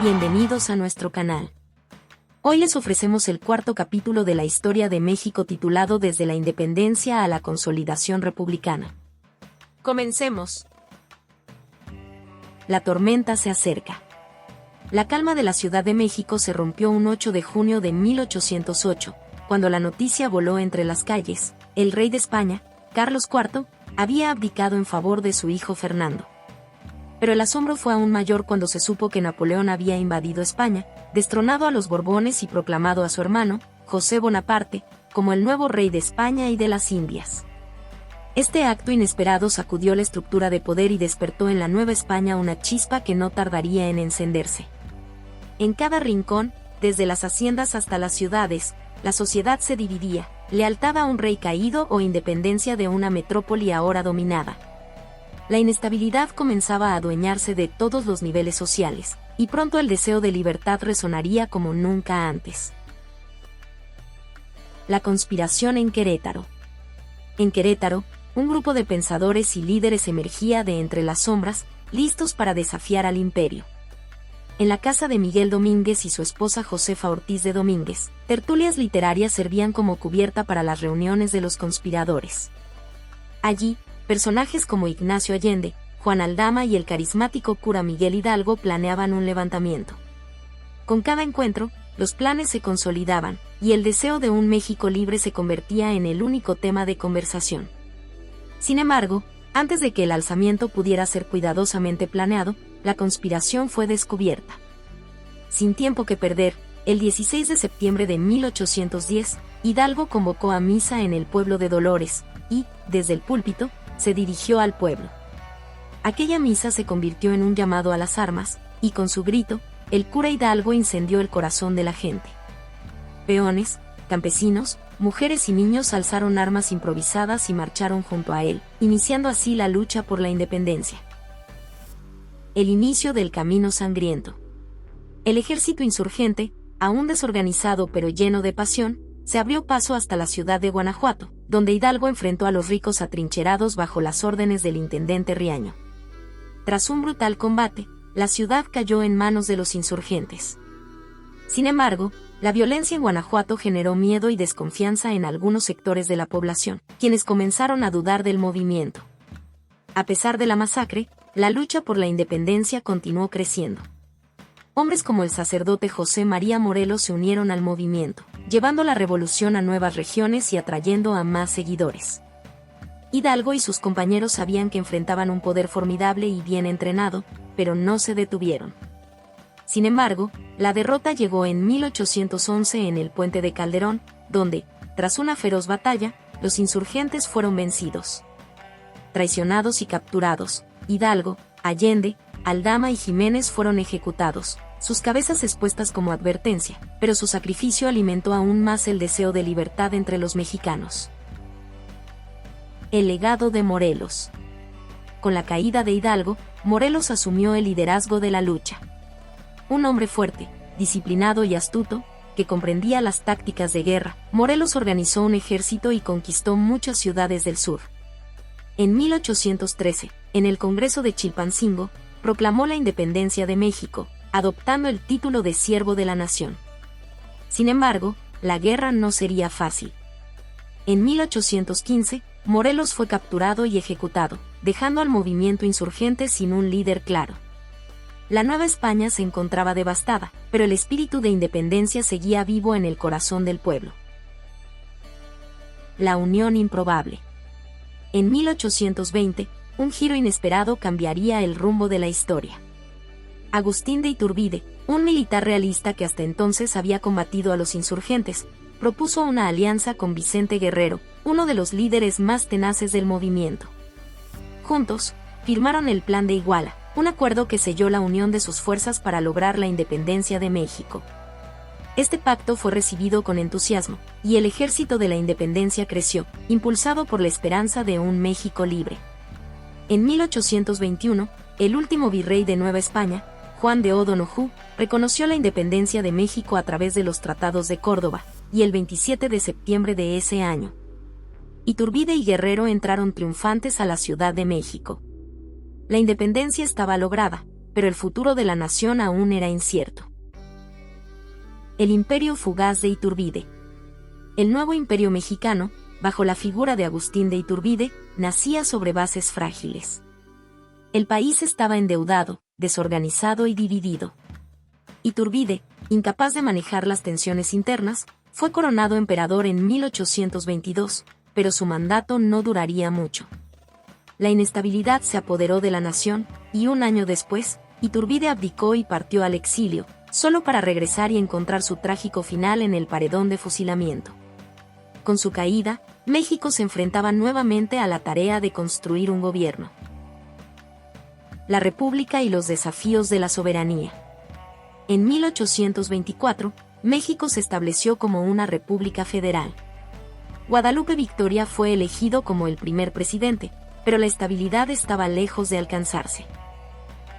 Bienvenidos a nuestro canal. Hoy les ofrecemos el cuarto capítulo de la historia de México titulado Desde la Independencia a la Consolidación Republicana. Comencemos. La tormenta se acerca. La calma de la Ciudad de México se rompió un 8 de junio de 1808, cuando la noticia voló entre las calles. El rey de España, Carlos IV, había abdicado en favor de su hijo Fernando. Pero el asombro fue aún mayor cuando se supo que Napoleón había invadido España, destronado a los Borbones y proclamado a su hermano, José Bonaparte, como el nuevo rey de España y de las Indias. Este acto inesperado sacudió la estructura de poder y despertó en la Nueva España una chispa que no tardaría en encenderse. En cada rincón, desde las haciendas hasta las ciudades, la sociedad se dividía: lealtad a un rey caído o independencia de una metrópoli ahora dominada. La inestabilidad comenzaba a adueñarse de todos los niveles sociales, y pronto el deseo de libertad resonaría como nunca antes. La conspiración en Querétaro. En Querétaro, un grupo de pensadores y líderes emergía de entre las sombras, listos para desafiar al imperio. En la casa de Miguel Domínguez y su esposa Josefa Ortiz de Domínguez, tertulias literarias servían como cubierta para las reuniones de los conspiradores. Allí, personajes como Ignacio Allende, Juan Aldama y el carismático cura Miguel Hidalgo planeaban un levantamiento. Con cada encuentro, los planes se consolidaban, y el deseo de un México libre se convertía en el único tema de conversación. Sin embargo, antes de que el alzamiento pudiera ser cuidadosamente planeado, la conspiración fue descubierta. Sin tiempo que perder, el 16 de septiembre de 1810, Hidalgo convocó a misa en el pueblo de Dolores, y, desde el púlpito, se dirigió al pueblo. Aquella misa se convirtió en un llamado a las armas, y con su grito, el cura Hidalgo incendió el corazón de la gente. Peones, campesinos, mujeres y niños alzaron armas improvisadas y marcharon junto a él, iniciando así la lucha por la independencia. El inicio del camino sangriento. El ejército insurgente, aún desorganizado pero lleno de pasión, se abrió paso hasta la ciudad de Guanajuato, donde Hidalgo enfrentó a los ricos atrincherados bajo las órdenes del intendente Riaño. Tras un brutal combate, la ciudad cayó en manos de los insurgentes. Sin embargo, la violencia en Guanajuato generó miedo y desconfianza en algunos sectores de la población, quienes comenzaron a dudar del movimiento. A pesar de la masacre, la lucha por la independencia continuó creciendo. Hombres como el sacerdote José María Morelos se unieron al movimiento, llevando la revolución a nuevas regiones y atrayendo a más seguidores. Hidalgo y sus compañeros sabían que enfrentaban un poder formidable y bien entrenado, pero no se detuvieron. Sin embargo, la derrota llegó en 1811 en el Puente de Calderón, donde, tras una feroz batalla, los insurgentes fueron vencidos. Traicionados y capturados, Hidalgo, Allende, Aldama y Jiménez fueron ejecutados, sus cabezas expuestas como advertencia, pero su sacrificio alimentó aún más el deseo de libertad entre los mexicanos. El legado de Morelos. Con la caída de Hidalgo, Morelos asumió el liderazgo de la lucha. Un hombre fuerte, disciplinado y astuto, que comprendía las tácticas de guerra, Morelos organizó un ejército y conquistó muchas ciudades del sur. En 1813, en el Congreso de Chilpancingo, proclamó la independencia de México, adoptando el título de siervo de la nación. Sin embargo, la guerra no sería fácil. En 1815, Morelos fue capturado y ejecutado, dejando al movimiento insurgente sin un líder claro. La Nueva España se encontraba devastada, pero el espíritu de independencia seguía vivo en el corazón del pueblo. La unión improbable. En 1820, un giro inesperado cambiaría el rumbo de la historia. Agustín de Iturbide, un militar realista que hasta entonces había combatido a los insurgentes, propuso una alianza con Vicente Guerrero, uno de los líderes más tenaces del movimiento. Juntos, firmaron el Plan de Iguala, un acuerdo que selló la unión de sus fuerzas para lograr la independencia de México. Este pacto fue recibido con entusiasmo, y el ejército de la independencia creció, impulsado por la esperanza de un México libre. En 1821, el último virrey de Nueva España, Juan de O'Donoghue, reconoció la independencia de México a través de los Tratados de Córdoba, y el 27 de septiembre de ese año, Iturbide y Guerrero entraron triunfantes a la Ciudad de México. La independencia estaba lograda, pero el futuro de la nación aún era incierto. El imperio fugaz de Iturbide. El nuevo imperio mexicano, bajo la figura de Agustín de Iturbide, nacía sobre bases frágiles. El país estaba endeudado, desorganizado y dividido. Iturbide, incapaz de manejar las tensiones internas, fue coronado emperador en 1822, pero su mandato no duraría mucho. La inestabilidad se apoderó de la nación, y un año después, Iturbide abdicó y partió al exilio, solo para regresar y encontrar su trágico final en el paredón de fusilamiento. Con su caída, México se enfrentaba nuevamente a la tarea de construir un gobierno. La República y los desafíos de la soberanía. En 1824, México se estableció como una república federal. Guadalupe Victoria fue elegido como el primer presidente, pero la estabilidad estaba lejos de alcanzarse.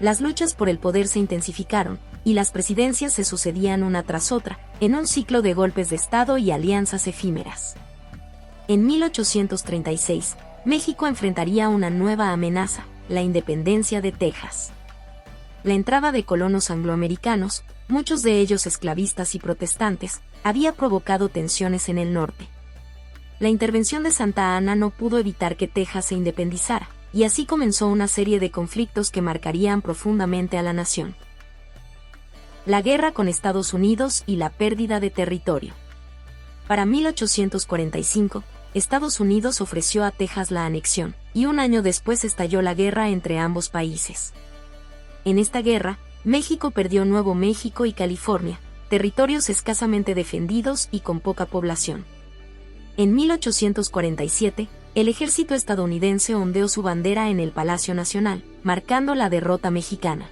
Las luchas por el poder se intensificaron, y las presidencias se sucedían una tras otra, en un ciclo de golpes de Estado y alianzas efímeras. En 1836, México enfrentaría una nueva amenaza, la independencia de Texas. La entrada de colonos angloamericanos, muchos de ellos esclavistas y protestantes, había provocado tensiones en el norte. La intervención de Santa Anna no pudo evitar que Texas se independizara, y así comenzó una serie de conflictos que marcarían profundamente a la nación. La guerra con Estados Unidos y la pérdida de territorio. Para 1845, Estados Unidos ofreció a Texas la anexión, y un año después estalló la guerra entre ambos países. En esta guerra, México perdió Nuevo México y California, territorios escasamente defendidos y con poca población. En 1847, el ejército estadounidense ondeó su bandera en el Palacio Nacional, marcando la derrota mexicana.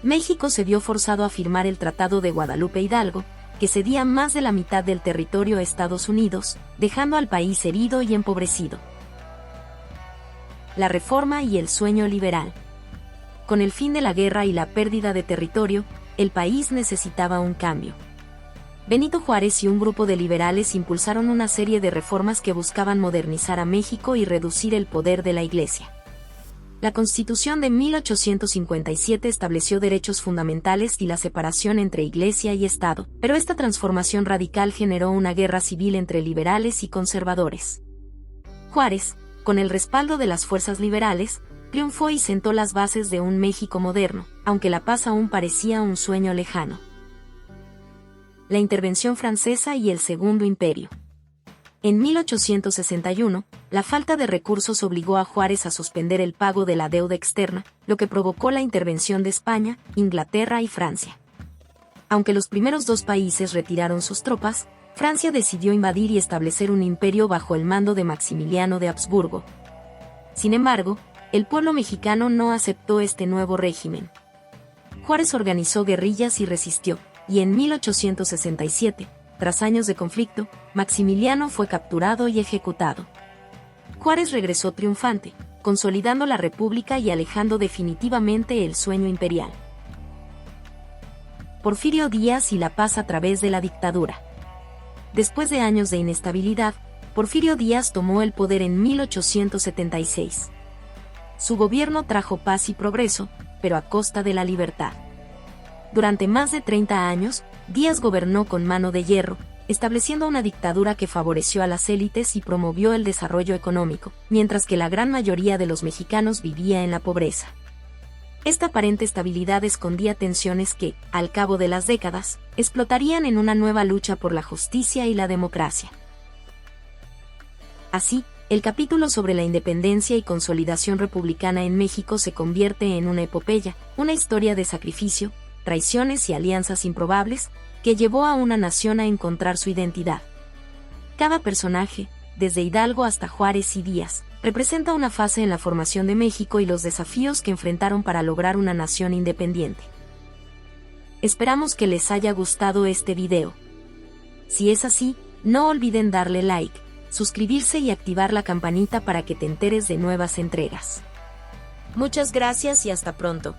México se vio forzado a firmar el Tratado de Guadalupe Hidalgo, que cedía más de la mitad del territorio a Estados Unidos, dejando al país herido y empobrecido. La reforma y el sueño liberal. Con el fin de la guerra y la pérdida de territorio, el país necesitaba un cambio. Benito Juárez y un grupo de liberales impulsaron una serie de reformas que buscaban modernizar a México y reducir el poder de la Iglesia. La Constitución de 1857 estableció derechos fundamentales y la separación entre Iglesia y Estado, pero esta transformación radical generó una guerra civil entre liberales y conservadores. Juárez, con el respaldo de las fuerzas liberales, triunfó y sentó las bases de un México moderno, aunque la paz aún parecía un sueño lejano. La intervención francesa y el Segundo Imperio. En 1861, la falta de recursos obligó a Juárez a suspender el pago de la deuda externa, lo que provocó la intervención de España, Inglaterra y Francia. Aunque los primeros dos países retiraron sus tropas, Francia decidió invadir y establecer un imperio bajo el mando de Maximiliano de Habsburgo. Sin embargo, el pueblo mexicano no aceptó este nuevo régimen. Juárez organizó guerrillas y resistió, y en 1867, tras años de conflicto, Maximiliano fue capturado y ejecutado. Juárez regresó triunfante, consolidando la república y alejando definitivamente el sueño imperial. Porfirio Díaz y la paz a través de la dictadura. Después de años de inestabilidad, Porfirio Díaz tomó el poder en 1876. Su gobierno trajo paz y progreso, pero a costa de la libertad. Durante más de 30 años, Díaz gobernó con mano de hierro, estableciendo una dictadura que favoreció a las élites y promovió el desarrollo económico, mientras que la gran mayoría de los mexicanos vivía en la pobreza. Esta aparente estabilidad escondía tensiones que, al cabo de las décadas, explotarían en una nueva lucha por la justicia y la democracia. Así, el capítulo sobre la independencia y consolidación republicana en México se convierte en una epopeya, una historia de sacrificio, traiciones y alianzas improbables, que llevó a una nación a encontrar su identidad. Cada personaje, desde Hidalgo hasta Juárez y Díaz, representa una fase en la formación de México y los desafíos que enfrentaron para lograr una nación independiente. Esperamos que les haya gustado este video. Si es así, no olviden darle like, suscribirse y activar la campanita para que te enteres de nuevas entregas. Muchas gracias y hasta pronto.